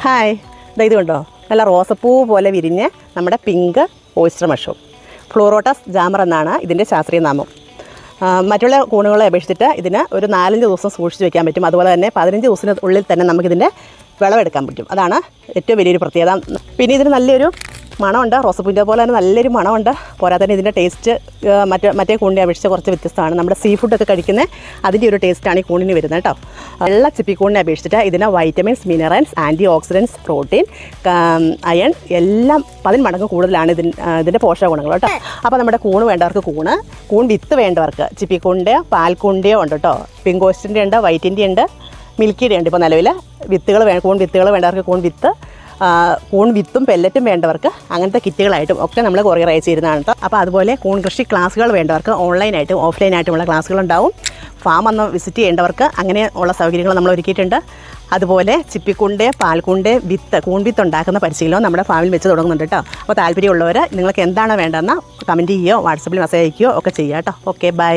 Hi, ഇത് കണ്ടോ, നല്ല റോസപ്പൂ പോലെ വിരിഞ്ഞ് നമ്മുടെ പിങ്ക് ഓയിസ്റ്റർ മഷ്റൂം. ഫ്ലൂറോട്ടസ് ജാമർ എന്നാണ് ഇതിൻ്റെ ശാസ്ത്രീയ നാമം. മറ്റുള്ള കൂണുകളെ അപേക്ഷിച്ചിട്ട് ഇതിന് ഒരു 4-5 ദിവസം സൂക്ഷിച്ച് വയ്ക്കാൻ പറ്റും. അതുപോലെ തന്നെ 15 ദിവസത്തിനുള്ളിൽ തന്നെ നമുക്കിതിൻ്റെ വിളവെടുക്കാൻ പറ്റും. അതാണ് ഏറ്റവും വലിയൊരു പ്രത്യേകത. പിന്നെ ഇതിന് നല്ലൊരു മണമുണ്ട്, റോസപ്പൂവിൻ്റെ പോലെ തന്നെ നല്ലൊരു മണമുണ്ട്. പോരാതെ തന്നെ ഇതിൻ്റെ ടേസ്റ്റ് മറ്റേ കൂണിനെ അപേക്ഷിച്ച് കുറച്ച് വ്യത്യസ്തമാണ്. നമ്മുടെ സീ ഫുഡൊക്കെ കഴിക്കുന്ന അതിൻ്റെ ഒരു ടേസ്റ്റാണ് ഈ കൂണിന് വരുന്നത് കേട്ടോ. വെള്ള ചിപ്പിക്കൂണിനെ അപേക്ഷിച്ചിട്ട് ഇതിന് vitamins, minerals, antioxidants, protein, iron എല്ലാം 10 മടങ്ങ് കൂടുതലാണ് ഇതിൻ്റെ പോഷക ഗുണങ്ങൾ കേട്ടോ. അപ്പോൾ നമ്മുടെ കൂണ് വേണ്ടവർക്ക് കൂൺ വിത്ത് വേണ്ടവർക്ക് ചിപ്പിക്കൂണിൻ്റെയോ പാൽക്കൂണിൻ്റെയോ ഉണ്ട് കേട്ടോ. പിങ്ക് ഓയിസ്റ്ററിൻ്റെ ഉണ്ട്, വൈറ്റിൻ്റെ ഉണ്ട്, മിൽക്കിയുടെ ഉണ്ട്. ഇപ്പോൾ നിലവിൽ കൂൺ വിത്തുകൾ വേണ്ടവർക്ക് കൂൺ വിത്തും പെല്ലറ്റും വേണ്ടവർക്ക് അങ്ങനത്തെ കിറ്റുകളായിട്ടും ഒക്കെ നമ്മൾ കൊറിയർ അയച്ചു തരുന്നതാണ് കേട്ടോ. അപ്പോൾ അതുപോലെ കൂൺ കൃഷി ക്ലാസ്സുകൾ വേണ്ടവർക്ക് ഓൺലൈനായിട്ടും ഓഫ്ലൈനായിട്ടുമുള്ള ക്ലാസ്സുകളുണ്ടാവും. ഫാം ഒന്ന് വിസിറ്റ് ചെയ്യേണ്ടവർക്ക് അങ്ങനെ ഉള്ള സൗകര്യങ്ങൾ നമ്മൾ ഒരുക്കിയിട്ടുണ്ട്. അതുപോലെ ചിപ്പിക്കൂണിൻ്റെ പാൽക്കൂണിൻ്റെ കൂൺ വിത്ത് ഉണ്ടാക്കുന്ന പരിശീലനം നമ്മുടെ ഫാമിൽ വെച്ച് തുടങ്ങുന്നുണ്ട് കേട്ടോ. അപ്പോൾ താല്പര്യമുള്ളവർ നിങ്ങൾക്ക് എന്താണോ വേണ്ടതെന്ന് കമൻറ്റ് ചെയ്യുകയോ വാട്സപ്പിൽ മെസ്സേജ് അയക്കുകയോ ഒക്കെ ചെയ്യുക കേട്ടോ. Okay, by.